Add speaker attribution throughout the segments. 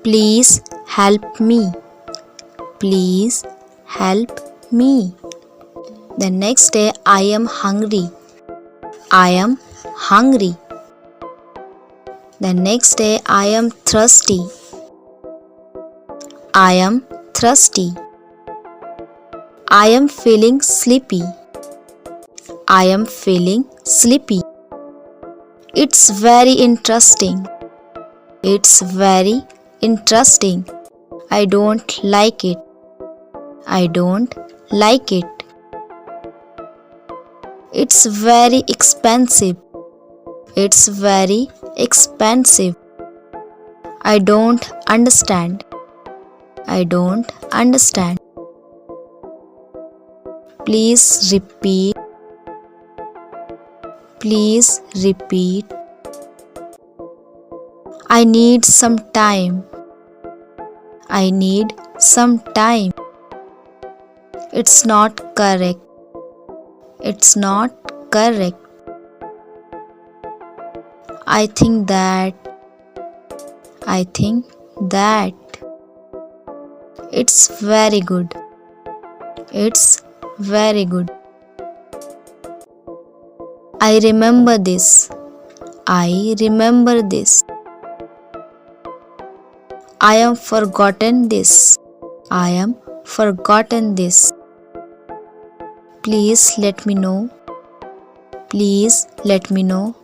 Speaker 1: Please help me. Please help me. The next day, I am hungry. I am hungry. The next day, I am thirsty. I am thirsty. I am feeling sleepy. I am feeling sleepy. It's very interesting. It's very interesting. I don't like it. I don't like it. It's very expensive. It's very expensive. I don't understand. I don't understand. Please repeat. Please repeat. I need some time. I need some time. It's not correct. It's not correct. I think that. I think that. It's very good. It's very good. I remember this. I remember this. I am forgotten this. I am forgotten this. Please let me know. Please let me know.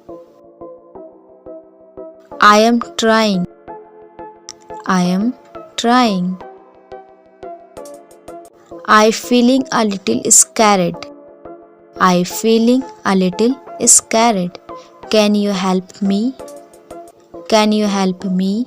Speaker 1: I am trying. I am trying. I feeling a little scared. I feeling a little scared. Can you help me? Can you help me?